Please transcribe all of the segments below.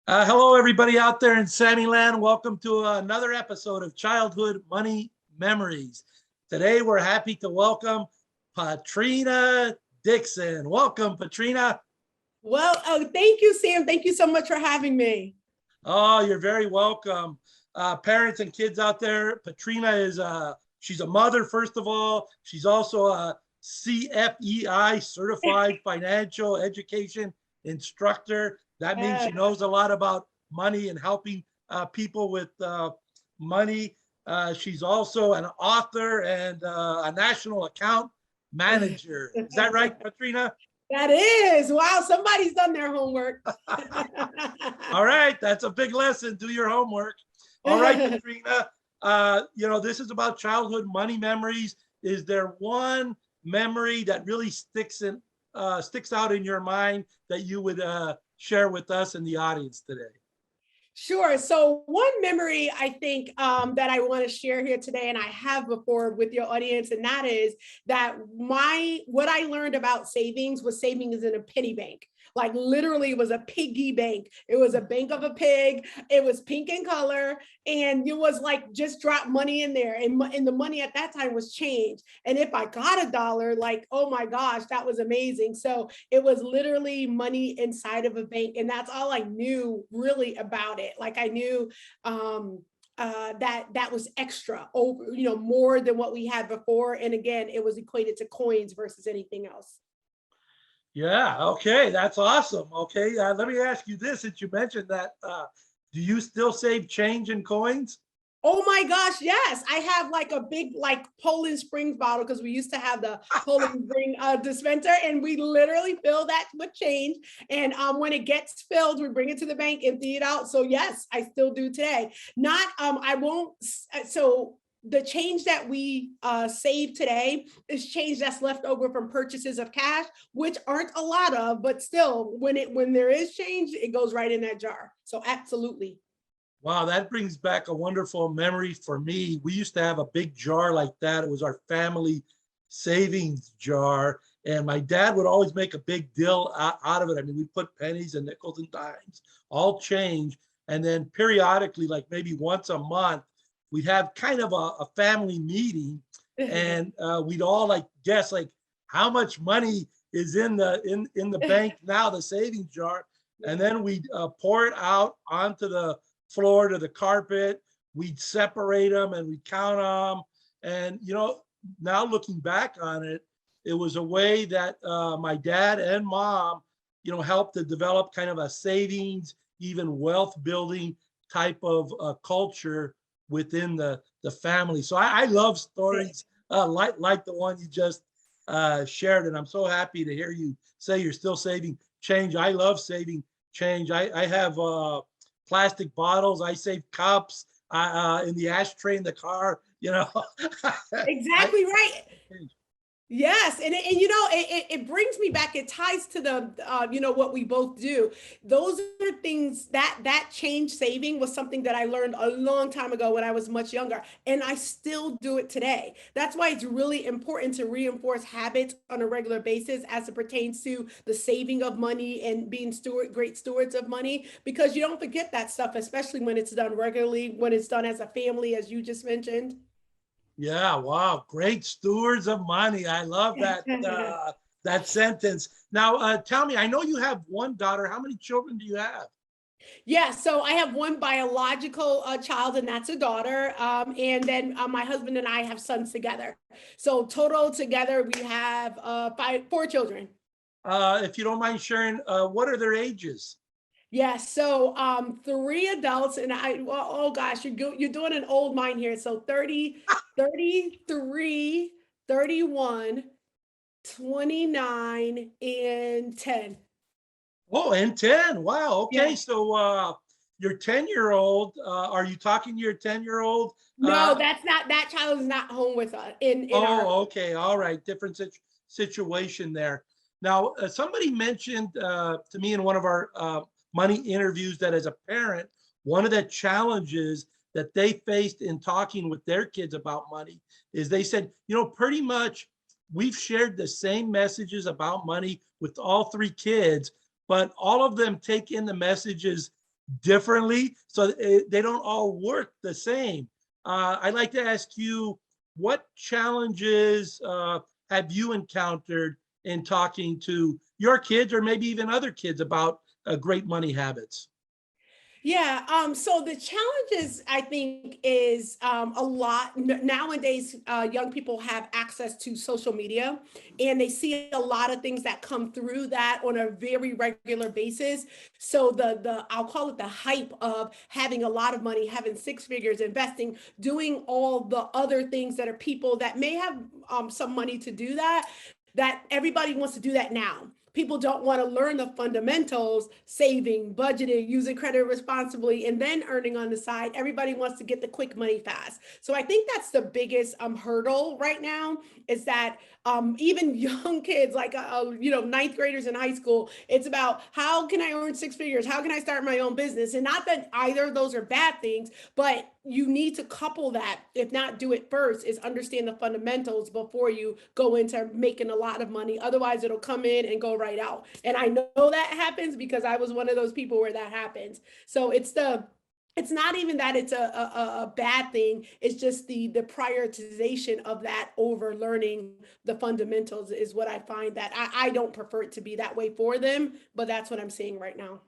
Hello, everybody out there in Sammyland. Welcome to another episode of Childhood Money Memories. Today, we're happy to welcome Patrina Dixon. Welcome, Patrina. Thank you, Sam. Thank you so much for having me. Oh, you're very welcome. Parents and kids out there, Patrina is she's a mother, first of all. She's also a CFEI certified financial education instructor. That means she knows a lot about money and helping people with money. She's also an author and a national account manager. Is that right, Patrina? That is. Wow, somebody's done their homework. All right, that's a big lesson. Do your homework. All right, Patrina. This is about childhood money memories. Is there one memory that really sticks out in your mind that you would share with us and the audience today? Sure. So one memory I think that I want to share here today, and I have before with your audience, and that is that what I learned about savings was savings in a penny bank. Like literally it was a piggy bank. It was a bank of a pig. It was pink in color. And it was like just drop money in there. And the money at that time was change. And if I got $1, like, oh my gosh, that was amazing. So it was literally money inside of a bank. And that's all I knew really about it. Like I knew that was extra over, more than what we had before. And again, it was equated to coins versus anything else. Yeah, okay, that's awesome. Okay, let me ask you this, since you mentioned that, do you still save change in coins? Oh my gosh, yes. I have like a big like Poland Springs bottle because we used to have the Poland Spring dispenser, and we literally fill that with change. And when it gets filled, we bring it to the bank, empty it out. So yes, I still do today. Not I won't so the change that we save today is change that's left over from purchases of cash, which aren't a lot of, but still when there is change, it goes right in that jar. So absolutely. Wow, that brings back a wonderful memory for me. We used to have a big jar like that. It was our family savings jar. And my dad would always make a big deal out of it. I mean, we put pennies and nickels and dimes, all change. And then periodically, like maybe once a month, we'd have kind of a family meeting, and we'd all like guess like how much money is in the bank now, the savings jar. And then we'd pour it out onto the floor to the carpet. We'd separate them and we'd count them. And, now looking back on it, it was a way that my dad and mom, helped to develop kind of a savings, even wealth building type of culture within the family. So I love stories like the one you just shared. And I'm so happy to hear you say you're still saving change. I love saving change. I have plastic bottles. I save cups in the ashtray in the car. Exactly right. Yes, and it brings me back. It ties to the what we both do. Those are things that change saving was something that I learned a long time ago when I was much younger, and I still do it today. That's why it's really important to reinforce habits on a regular basis as it pertains to the saving of money and being great stewards of money, because you don't forget that stuff, especially when it's done regularly, when it's done as a family, as you just mentioned. Yeah, wow, great stewards of money. I love that sentence. Now, tell me, I know you have one daughter. How many children do you have? Yeah, so I have one biological child, and that's a daughter. And then my husband and I have sons together. So total together, we have four children. If you don't mind sharing, what are their ages? Yeah, so three adults, and oh gosh, you're doing an old mind here. So 30, 33, 31, 29, and 10. Oh, and 10. Wow. Okay. Yeah. So your 10-year-old, are you talking to your 10-year-old? No, that child is not home with us in our. Oh, okay. All right. Different situation there. Now, somebody mentioned to me in one of our money interviews that as a parent, one of the challenges that they faced in talking with their kids about money is they said, pretty much we've shared the same messages about money with all three kids, but all of them take in the messages differently, so they don't all work the same. I'd like to ask you, what challenges have you encountered in talking to your kids or maybe even other kids about great money habits? Yeah, so the challenges I think is a lot nowadays. Young people have access to social media, and they see a lot of things that come through that on a very regular basis. So the I'll call it the hype of having a lot of money, having six figures, investing, doing all the other things that are people that may have some money to do that. That everybody wants to do that now. People don't want to learn the fundamentals, saving, budgeting, using credit responsibly, and then earning on the side. Everybody wants to get the quick money fast. So I think that's the biggest hurdle right now, is that even young kids, like ninth graders in high school, it's about how can I earn six figures? How can I start my own business? And not that either of those are bad things, but you need to couple that, if not do it first, is understand the fundamentals before you go into making a lot of money. Otherwise, it'll come in and go right out. And I know that happens because I was one of those people where that happens. So it's not even that it's a bad thing. It's just the prioritization of that over learning the fundamentals is what I find that I don't prefer it to be that way for them, but that's what I'm seeing right now.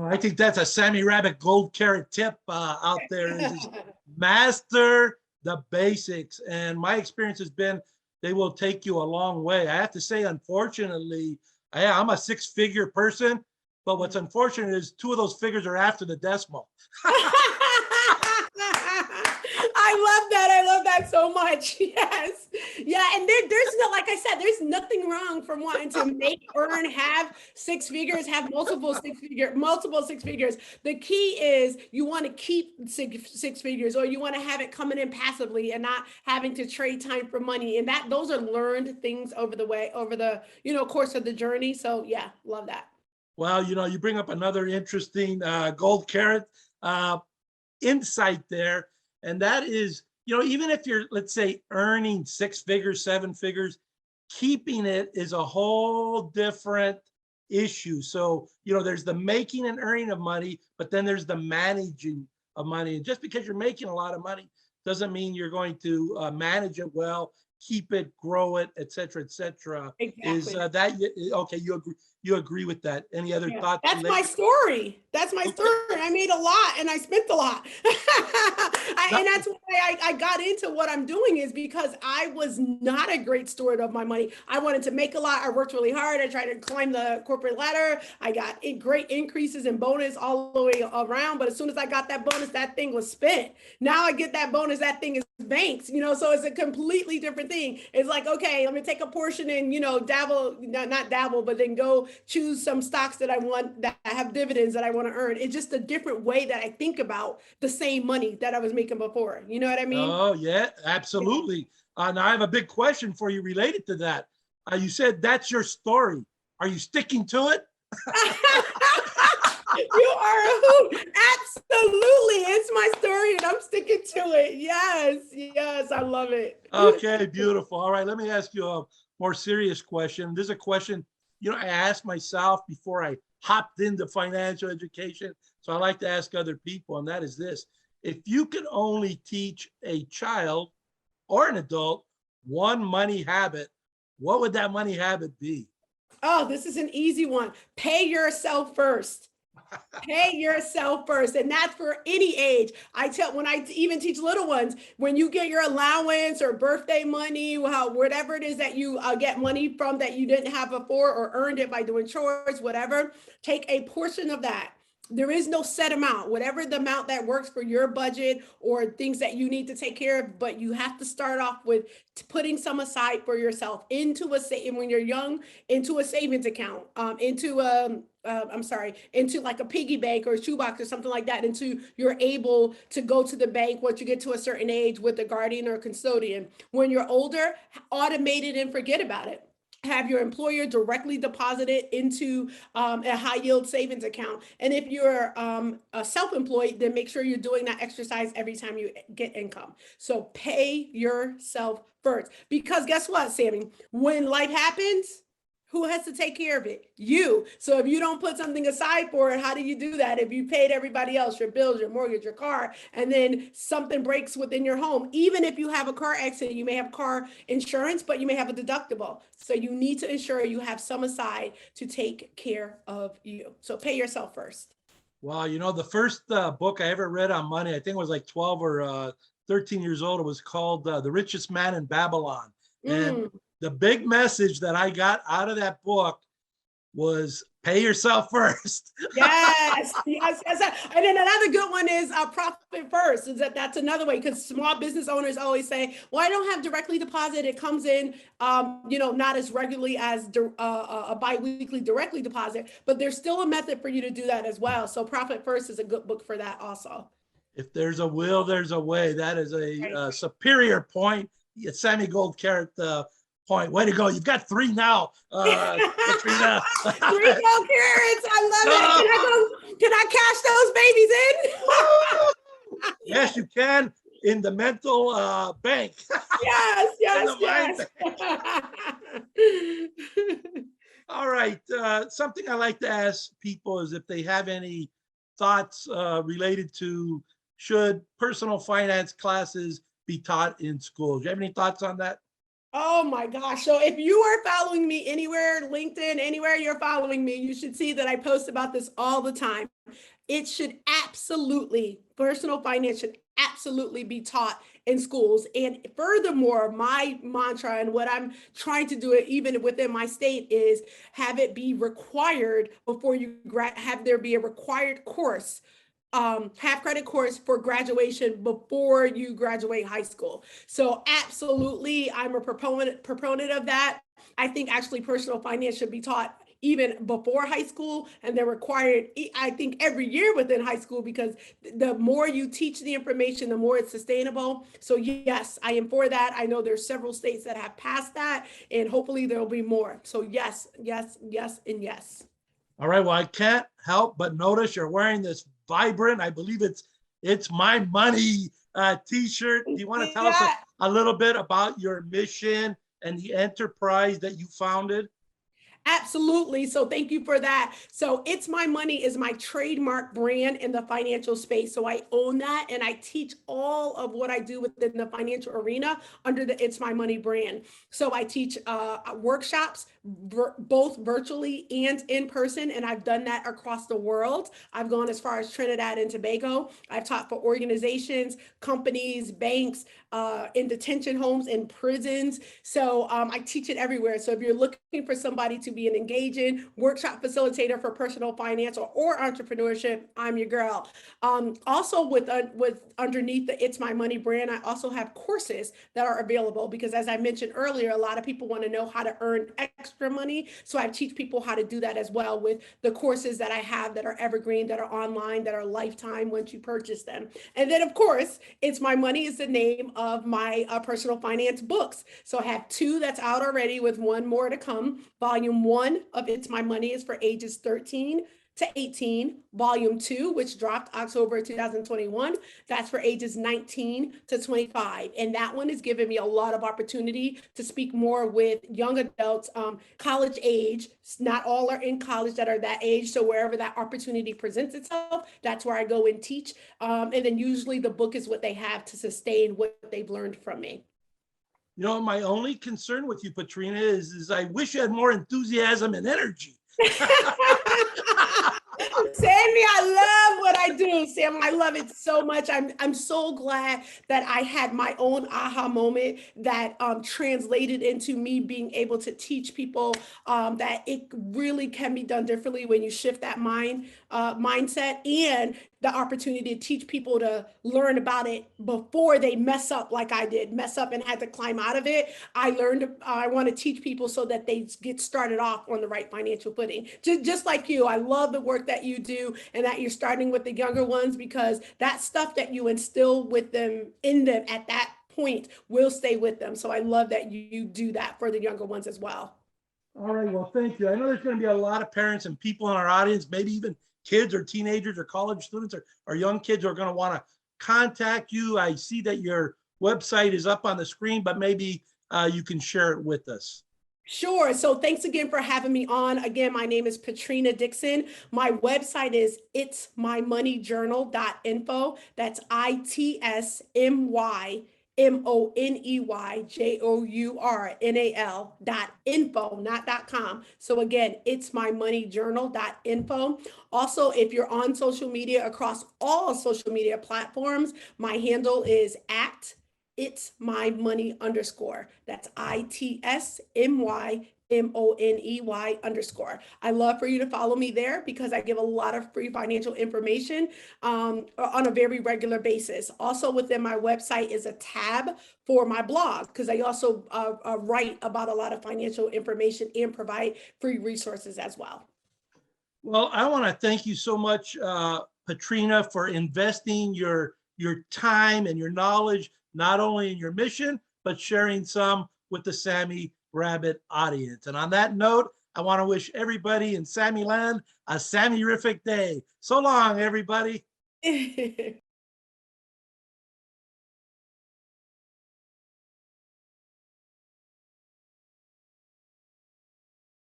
I think that's a Sammy Rabbit gold carrot tip out there is master the basics. And my experience has been they will take you a long way. I have to say, unfortunately, I'm a six-figure person, but what's unfortunate is two of those figures are after the decimal. I love that. I love that so much. Yes. Yeah. And there's no, like I said, there's nothing wrong from wanting to make, earn, have six figures, have multiple six figures. The key is you want to keep six figures, or you want to have it coming in passively and not having to trade time for money. And those are learned things over the course of the journey. So yeah, love that. Well, you bring up another interesting gold carrot insight there. And that is, even if you're, let's say, earning six figures, seven figures, keeping it is a whole different issue. So, there's the making and earning of money, but then there's the managing of money. And just because you're making a lot of money doesn't mean you're going to manage it well, keep it, grow it, et cetera, et cetera. Exactly. Is that okay? You agree with that? Any other thoughts? That's my story. That's my story. I made a lot and I spent a lot. And that's why I got into what I'm doing, is because I was not a great steward of my money. I wanted to make a lot. I worked really hard. I tried to climb the corporate ladder. I got great increases in bonus all the way around. But as soon as I got that bonus, that thing was spent. Now I get that bonus, that thing is banks, so it's a completely different thing. It's like, okay, let me take a portion and, dabble, not dabble, but then go choose some stocks that I want, that have dividends that I want to earn. It's just a different way that I think about the same money that I was making before. You know what I mean? Oh, yeah, absolutely. Now I have a big question for you related to that. You said that's your story. Are you sticking to it? You are a hoot. Absolutely. It's my story and I'm sticking to it. Yes, I love it. Okay, beautiful. All right, let me ask you a more serious question. This is a question, I asked myself before I hopped into financial education. So I like to ask other people, and that is this. If you could only teach a child or an adult one money habit, what would that money habit be? Oh, this is an easy one. Pay yourself first. Pay yourself first. And that's for any age. When I even teach little ones, when you get your allowance or birthday money, whatever it is that you get money from that you didn't have before or earned it by doing chores, whatever, take a portion of that. There is no set amount, whatever the amount that works for your budget or things that you need to take care of, but you have to start off with putting some aside for yourself into when you're young, into a savings account, into like a piggy bank or a shoebox or something like that, until you're able to go to the bank once you get to a certain age with a guardian or a custodian. When you're older, automate it and forget about it. Have your employer directly deposit it into a high yield savings account. And if you're self-employed, then make sure you're doing that exercise every time you get income. So pay yourself first, because guess what, Sammy? When life happens, Who has to take care of it? You. So if you don't put something aside for it, how do you do that? If you paid everybody else, your bills, your mortgage, your car, and then something breaks within your home, even if you have a car accident, you may have car insurance, but you may have a deductible. So you need to ensure you have some aside to take care of you. So pay yourself first. Well, you know, the first book I ever read on money, I think it was like 12 or 13 years old. It was called The Richest Man in Babylon. And Mm. the big message that I got out of that book was pay yourself first. Yes, yes, yes. And then another good one is profit first. Is that's another way, because small business owners always say, "Well, I don't have directly deposit. It comes in, not as regularly as a biweekly directly deposit, but there's still a method for you to do that as well." So, Profit First is a good book for that also. If there's a will, there's a way. That is a Right. superior point. Sammy Gold Carrot point. Way to go. You've got three now, Patrina. 3 carrots. I love it. Can I cash those babies in? Yes, you can in the mental bank. Yes, In yes, the mind yes. bank. All right. Something I like to ask people is if they have any thoughts related to should personal finance classes be taught in schools. Do you have any thoughts on that? Oh my gosh. So if you are following me anywhere, LinkedIn, anywhere you're following me, you should see that I post about this all the time. It should absolutely, personal finance should absolutely be taught in schools. And furthermore, my mantra and what I'm trying to do, it even within my state, is have it be required before you have there be a required course, half credit course for graduation before you graduate high school. So absolutely, I'm a proponent of that. I think actually personal finance should be taught even before high school, and they're required, I think, every year within high school, because the more you teach the information, the more it's sustainable. So yes, I am for that. I know there's several states that have passed that, and hopefully there'll be more. So yes, yes, yes, and yes. All right. Well, I can't help but notice you're wearing this vibrant, I believe it's my money t-shirt. Do you want to tell us Yeah. a little bit about your mission and the enterprise that you founded? Absolutely. So thank you for that. So It's My Money is my trademark brand in the financial space. So I own that, and I teach all of what I do within the financial arena under the It's My Money brand. So I teach workshops both virtually and in person, and I've done that across the world. I've gone as far as Trinidad and Tobago. I've taught for organizations, companies, banks, in detention homes, in prisons. So I teach it everywhere. So if you're looking for somebody to be an engaging workshop facilitator for personal finance or entrepreneurship, I'm your girl. Also with underneath the It's My Money brand, I also have courses that are available, because as I mentioned earlier, a lot of people want to know how to earn extra money. So I teach people how to do that as well with the courses that I have that are evergreen, that are online, that are lifetime once you purchase them. And then of course, It's My Money is the name of my personal finance books. So I have 2 that's out already, with 1 more to come. Volume 1 of It's My Money is for ages 13 to 18. Volume 2, which dropped October 2021, that's for ages 19 to 25. And that one is giving me a lot of opportunity to speak more with young adults, college age. Not all are in college that are that age. So wherever that opportunity presents itself, that's where I go and teach. And then usually the book is what they have to sustain what they've learned from me. You know, my only concern with you, Patrina, is I wish you had more enthusiasm and energy. Sammy, I love what I do, Sam. I love it so much. I'm so glad that I had my own aha moment that translated into me being able to teach people that it really can be done differently when you shift that mindset, and the opportunity to teach people to learn about it before they mess up, like I did, mess up and had to climb out of it. I want to teach people so that they get started off on the right financial footing. Just like you, I love the work that you do, and that you're starting with the younger ones, because that stuff that you instill in them at that point will stay with them. So I love that you do that for the younger ones as well. All right. Well, thank you. I know there's going to be a lot of parents and people in our audience, maybe even kids or teenagers or college students or young kids who are going to want to contact you. I see that your website is up on the screen, but maybe you can share it with us. Sure. So thanks again for having me on. Again, my name is Patrina Dixon. My website is itsmymoneyjournal.info. That's itsmymoneyjournal.info, not .com. So again, itsmymoneyjournal.info. Also, if you're on social media across all social media platforms, my handle is at it's my money underscore. That's ITSMYMONEY underscore. I love for you to follow me there because I give a lot of free financial information on a very regular basis. Also within my website is a tab for my blog because I also write about a lot of financial information and provide free resources as well. Well, I want to thank you so much, Patrina, for investing your time and your knowledge, not only in your mission, but sharing some with the Sammy Rabbit audience. And on that note, I want to wish everybody in Sammy Land a Sammy-rific day. So long, everybody.